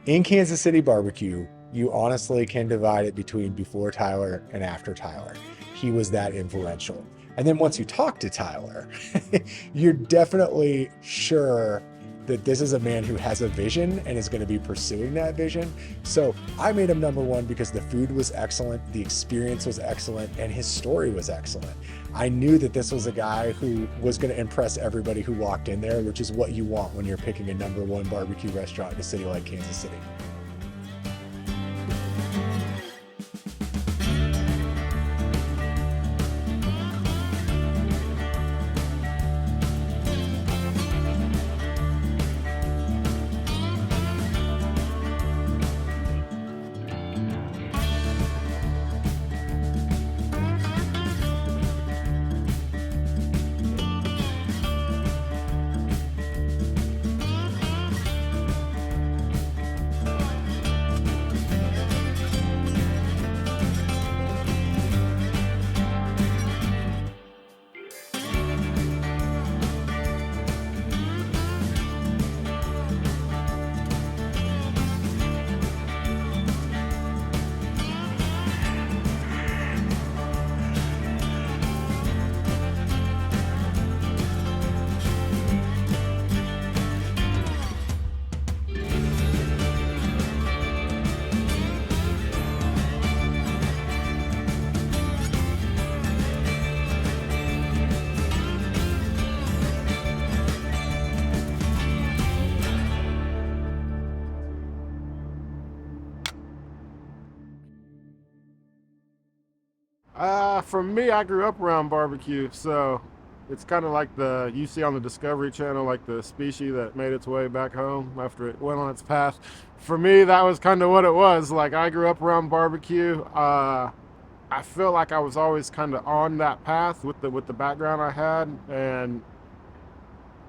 In Kansas City barbecue, you honestly can divide it between before Tyler and after Tyler. He was that influential. And then once you talk to Tyler, you're definitely sure that this is a man who has a vision and is going to be pursuing that vision. So I made him number one because the food was excellent, the experience was excellent, and his story was excellent. I knew that this was a guy who was going to impress everybody who walked in there, which is what you want when you're picking a number one barbecue restaurant in a city like Kansas City. For me, I grew up around barbecue, so it's kind of like the you see on the Discovery Channel, like the species that made its way back home after it went on its path. For me, that was kind of what it was. Like I grew up around barbecue. I feel like I was always kind of on that path with the background I had, and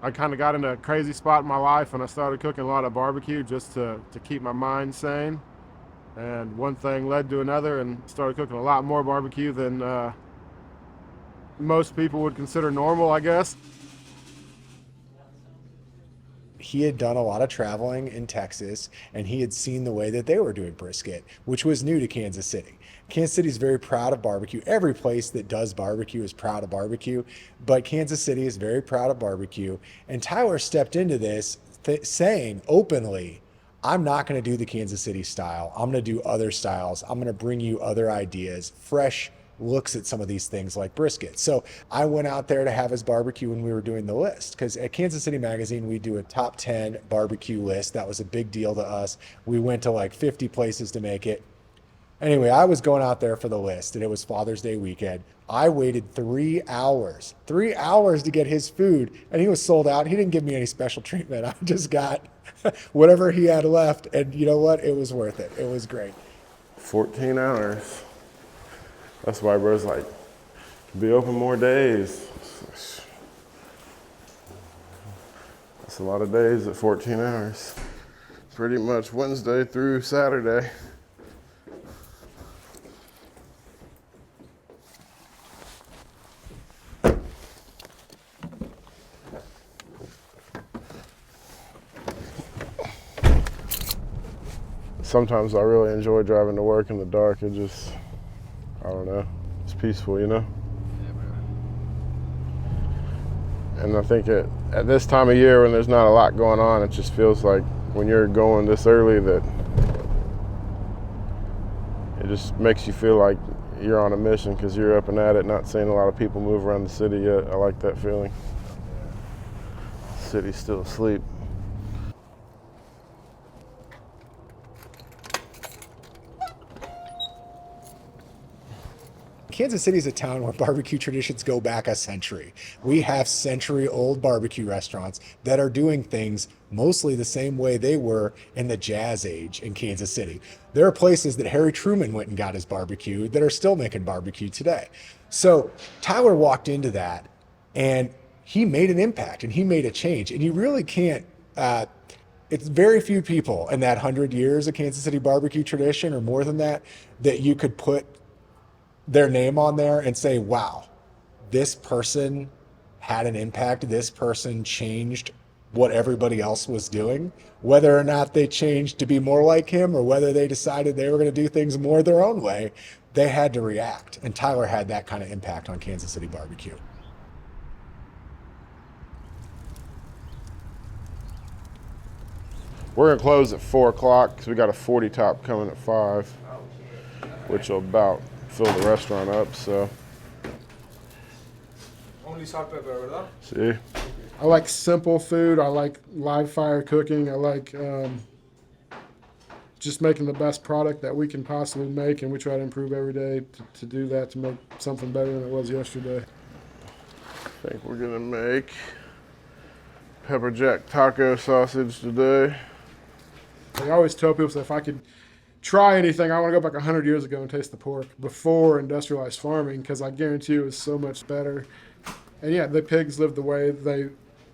I kind of got in a crazy spot in my life, and I started cooking a lot of barbecue just to keep my mind sane. And one thing led to another, and started cooking a lot more barbecue than most people would consider normal, I guess. He had done a lot of traveling in Texas and he had seen the way that they were doing brisket, which was new to Kansas City. Kansas City is very proud of barbecue. Every place that does barbecue is proud of barbecue, but Kansas City is very proud of barbecue. And Tyler stepped into this saying openly, I'm not going to do the Kansas City style. I'm going to do other styles. I'm going to bring you other ideas, fresh looks at some of these things like brisket. So I went out there to have his barbecue when we were doing the list, because at Kansas City Magazine, we do a top 10 barbecue list. That was a big deal to us. We went to like 50 places to make it. Anyway, I was going out there for the list and it was Father's Day weekend. I waited 3 hours to get his food and he was sold out. He didn't give me any special treatment. I just got whatever he had left. And you know what? It was worth it. It was great. 14 hours. That's why bro's like, be open more days. That's a lot of days at 14 hours. Pretty much Wednesday through Saturday. Sometimes I really enjoy driving to work in the dark. It just, I don't know, it's peaceful, you know? And I think at this time of year when there's not a lot going on, it just feels like when you're going this early that it just makes you feel like you're on a mission because you're up and at it, not seeing a lot of people move around the city yet. I like that feeling. The city's still asleep. Kansas City is a town where barbecue traditions go back a century. We have century-old barbecue restaurants that are doing things mostly the same way they were in the Jazz Age in Kansas City. There are places that Harry Truman went and got his barbecue that are still making barbecue today. So Tyler walked into that and he made an impact and he made a change. And you really can't, it's very few people in that 100 years of Kansas City barbecue tradition or more than that, that you could put their name on there and say, wow, this person had an impact. This person changed what everybody else was doing, whether or not they changed to be more like him or whether they decided they were going to do things more their own way, they had to react. And Tyler had that kind of impact on Kansas City barbecue. We're gonna close at 4 o'clock because we got a 40 top coming at 5, which will about fill the restaurant up. So, Only salt, pepper, ¿verdad? see, I like simple food. I like live fire cooking. I like just making the best product that we can possibly make, and we try to improve every day to do that, to make something better than it was yesterday. I think we're gonna make pepper jack taco sausage today. I always tell people, so if I could try anything, I want to go back 100 years ago and taste the pork before industrialized farming, because I guarantee you it was so much better. And yeah, the pigs lived the way they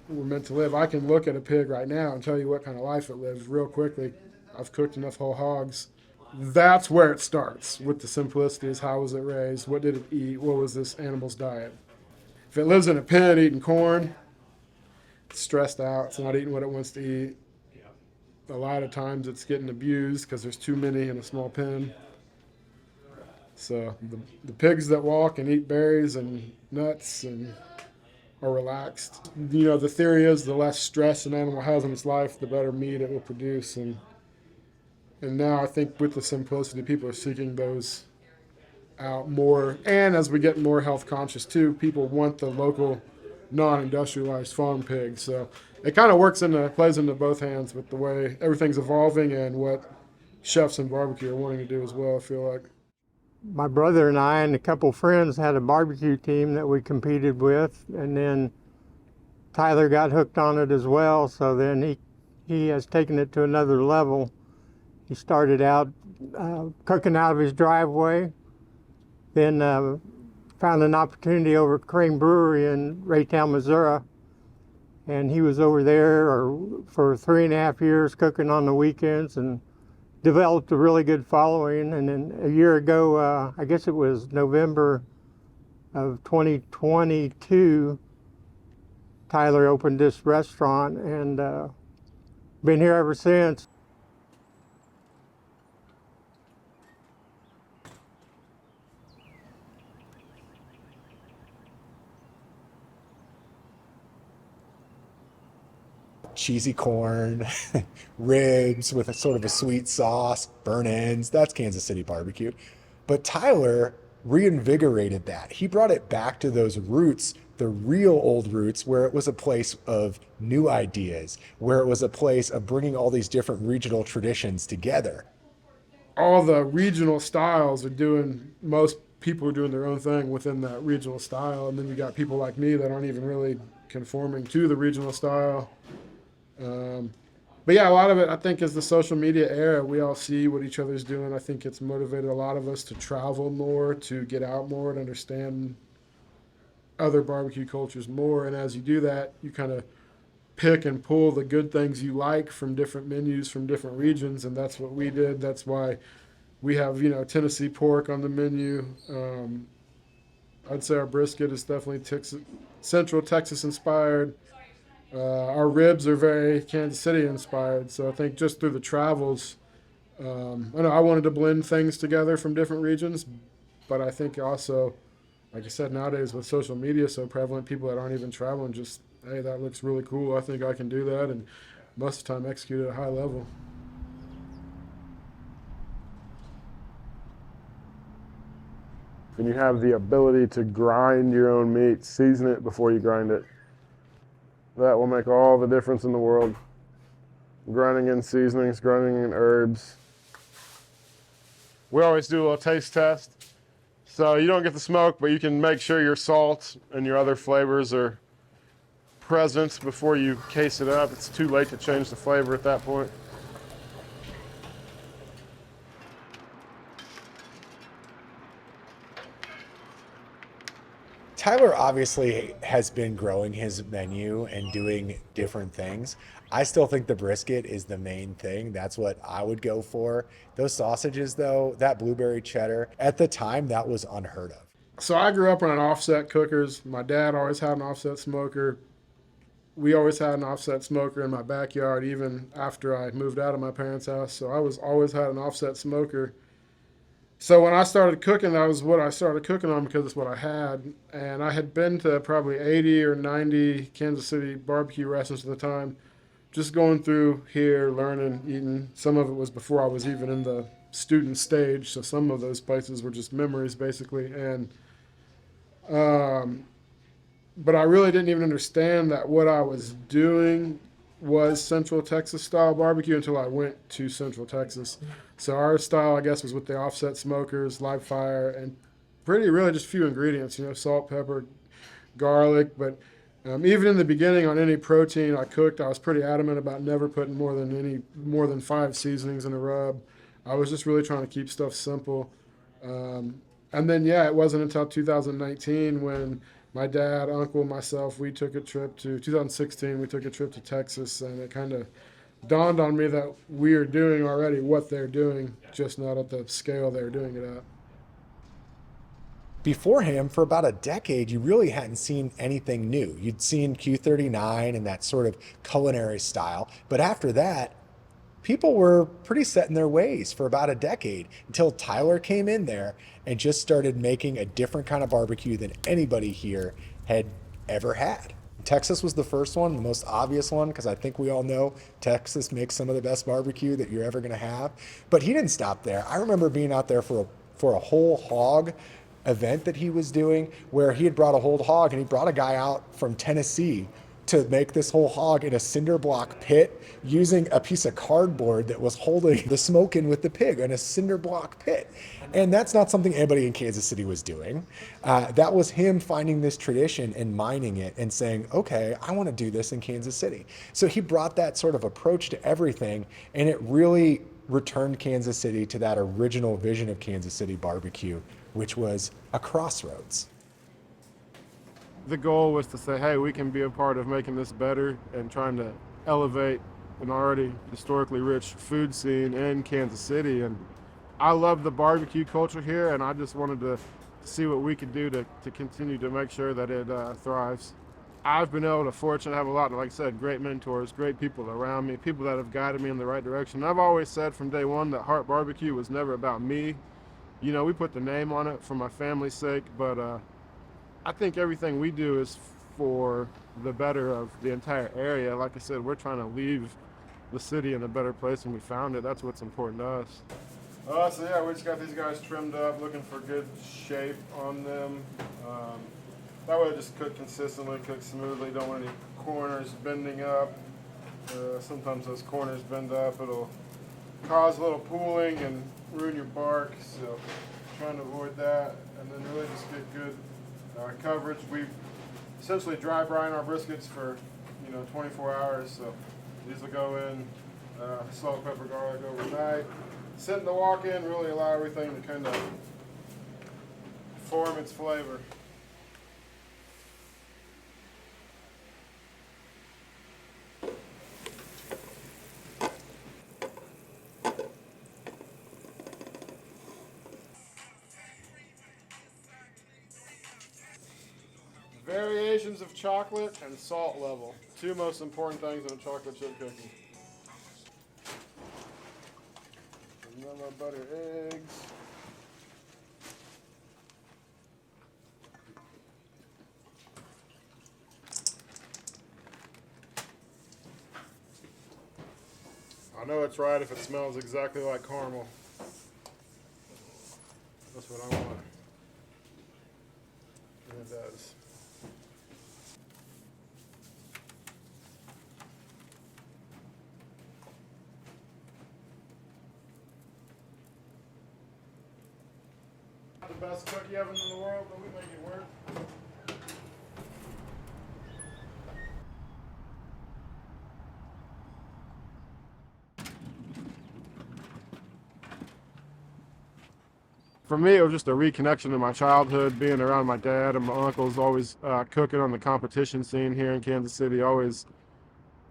were meant to live. I can look at a pig right now and tell you what kind of life it lives real quickly. I've cooked enough whole hogs. That's where it starts, with the simplicity is how was it raised, what did it eat, what was this animal's diet. If it lives in a pen eating corn, it's stressed out, it's not eating what it wants to eat. A lot of times it's getting abused because there's too many in a small pen. So the pigs that walk and eat berries and nuts and are relaxed, you know, the theory is the less stress an animal has in its life, the better meat it will produce. And now I think with the simplicity, people are seeking those out more. And as we get more health conscious too, people want the local non-industrialized farm pig. So it kind of plays into both hands with the way everything's evolving and what chefs and barbecue are wanting to do as well, I feel like. My brother and I and a couple friends had a barbecue team that we competed with, and then Tyler got hooked on it as well, so then he has taken it to another level. He started out cooking out of his driveway, then found an opportunity over at Crane Brewery in Raytown, Missouri, and he was over there for 3.5 years cooking on the weekends and developed a really good following. And then a year ago, I guess it was November of 2022, Tyler opened this restaurant, and been here ever since. Cheesy corn, ribs with a sort of a sweet sauce, burnt ends. That's Kansas City barbecue. But Tyler reinvigorated that. He brought it back to those roots, the real old roots, where it was a place of new ideas, where it was a place of bringing all these different regional traditions together. All the regional styles most people are doing their own thing within that regional style. And then you got people like me that aren't even really conforming to the regional style. But yeah, a lot of it, I think, is the social media era. We all see what each other's doing. I think it's motivated a lot of us to travel more, to get out more, to understand other barbecue cultures more. And as you do that, you kind of pick and pull the good things you like from different menus from different regions. And that's what we did. That's why we have, Tennessee pork on the menu. I'd say our brisket is definitely Central Texas inspired. Our ribs are very Kansas City inspired. So I think just through the travels, I know I wanted to blend things together from different regions, but I think also, like I said, nowadays with social media so prevalent, people that aren't even traveling just, hey, that looks really cool. I think I can do that, and most of the time execute at a high level. and you have the ability to grind your own meat, season it before you grind it. That will make all the difference in the world. Grinding in seasonings, grinding in herbs. We always do a little taste test. So you don't get the smoke, but you can make sure your salt and your other flavors are present before you case it up. It's too late to change the flavor at that point. Tyler obviously has been growing his menu and doing different things. I still think the brisket is the main thing. That's what I would go for. Those sausages, though, that blueberry cheddar, at the time, that was unheard of. So I grew up on offset cookers. My dad always had an offset smoker. we always had an offset smoker in my backyard, even after I moved out of my parents' house. So I was always had an offset smoker. So when I started cooking, that was what I started cooking on because it's what I had. And I had been to probably 80 or 90 Kansas City barbecue restaurants at the time, just going through here, learning, eating. Some of it was before I was even in the student stage, so some of those places were just memories, basically. And um, but I really didn't even understand that what I was doing was Central Texas style barbecue until I went to Central Texas. So our style, I guess, was with the offset smokers, live fire, and pretty really just few ingredients. Salt, pepper, garlic. But even in the beginning, on any protein I cooked, I was pretty adamant about never putting more than 5 seasonings in a rub. I was just really trying to keep stuff simple. And then it wasn't until 2019 when my dad, uncle, myself, we took a trip to 2016. We took a trip to Texas, and it kind of dawned on me that we are doing already what they're doing, just not at the scale they're doing it at. Before him, for about a decade, you really hadn't seen anything new. You'd seen Q39 and that sort of culinary style, but after that, people were pretty set in their ways for about a decade until Tyler came in there and just started making a different kind of barbecue than anybody here had ever had. Texas was the first one, the most obvious one, because I think we all know Texas makes some of the best barbecue that you're ever going to have. But he didn't stop there. I remember being out there for a whole hog event that he was doing where he had brought a whole hog, and he brought a guy out from Tennessee to make this whole hog in a cinder block pit using a piece of cardboard that was holding the smoke in with the pig in a cinder block pit. And that's not something anybody in Kansas City was doing. That was him finding this tradition and mining it and saying, okay, I want to do this in Kansas City. So he brought that sort of approach to everything, and it really returned Kansas City to that original vision of Kansas City barbecue, which was a crossroads. The goal was to say, hey, we can be a part of making this better and trying to elevate an already historically rich food scene in Kansas City. And I love the barbecue culture here, and I just wanted to see what we could do to continue to make sure that it thrives. I've been able to fortunately have a lot of, like I said, great mentors, great people around me, people that have guided me in the right direction. I've always said from day one that Harp Barbecue was never about me. We put the name on it for my family's sake, but I think everything we do is for the better of the entire area. Like I said, we're trying to leave the city in a better place than we found it. That's what's important to us. So we just got these guys trimmed up, looking for good shape on them. That way, just cook consistently, cook smoothly. Don't want any corners bending up. Sometimes those corners bend up. It'll cause a little pooling and ruin your bark. So trying to avoid that, and then really just get good coverage. We essentially dry brine our briskets for 24 hours. So these will go in salt, pepper, garlic overnight. Sit in the walk-in, really allow everything to kind of form its flavor. Variations of chocolate and salt level. 2 most important things in a chocolate chip cookie. Vanilla butter eggs. I know it's right if it smells exactly like caramel. That's what I want. And it does. The best cookie oven in the world, but we make it work. For me, it was just a reconnection to my childhood, being around my dad and my uncles, always cooking on the competition scene here in Kansas City, always,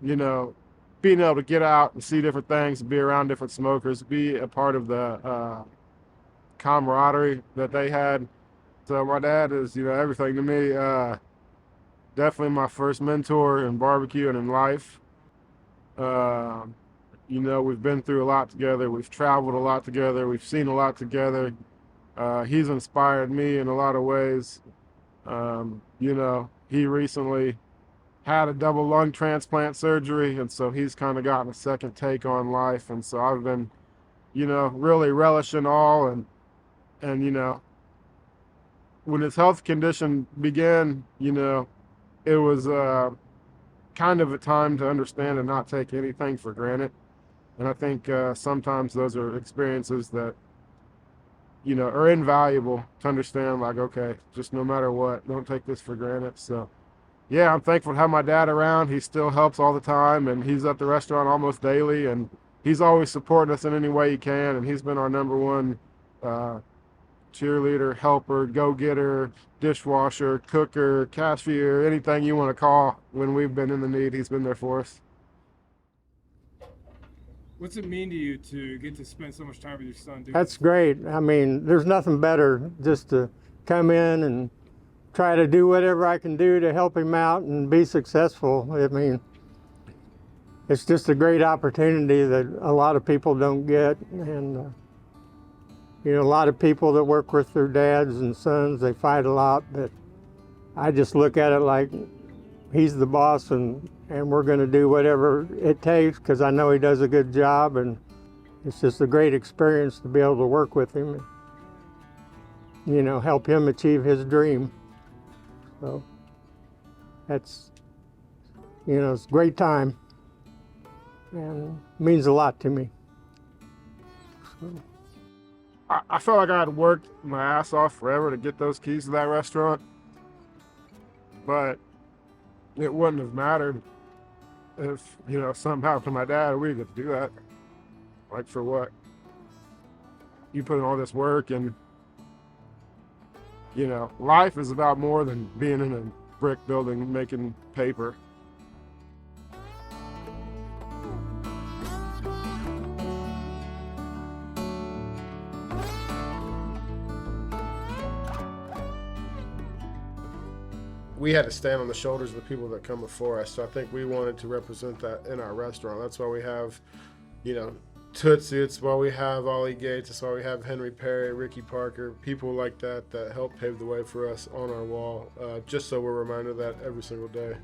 being able to get out and see different things, be around different smokers, be a part of the camaraderie that they had. So my dad is, everything to me. definitely my first mentor in barbecue and in life. You know, we've been through a lot together. We've traveled a lot together. We've seen a lot together. He's inspired me in a lot of ways. You know, he recently had a double lung transplant surgery, and so he's kind of gotten a second take on life. And so I've been, you know, really relishing all. And you know, when his health condition began, you know, it was kind of a time to understand and not take anything for granted. And I think sometimes those are experiences that, you know, are invaluable to understand, like, okay, just no matter what, don't take this for granted. So, yeah, I'm thankful to have my dad around. He still helps all the time, and he's at the restaurant almost daily, and he's always supporting us in any way he can, and he's been our number one cheerleader, helper, go-getter, dishwasher, cooker, cashier, anything you want to call when we've been in the need, he's been there for us. What's it mean to you to get to spend so much time with your son? That's great. I mean, there's nothing better just to come in and try to do whatever I can do to help him out and be successful. I mean, it's just a great opportunity that a lot of people don't get. And, you know, a lot of people that work with their dads and sons, they fight a lot, but I just look at it like he's the boss, and we're going to do whatever it takes because I know he does a good job, and it's just a great experience to be able to work with him and, you know, help him achieve his dream. So that's, you know, it's a great time and means a lot to me. So. I felt like I had worked my ass off forever to get those keys to that restaurant, but it wouldn't have mattered if, you know, something happened to my dad. We didn't get to do that. Like, for what? You put in all this work, and, you know, life is about more than being in a brick building making paper. We had to stand on the shoulders of the people that come before us. So I think we wanted to represent that in our restaurant. That's why we have, you know, Tootsie. It's why we have Ollie Gates. It's why we have Henry Perry, Ricky Parker, people like that that help pave the way for us on our wall, just so we're reminded of that every single day.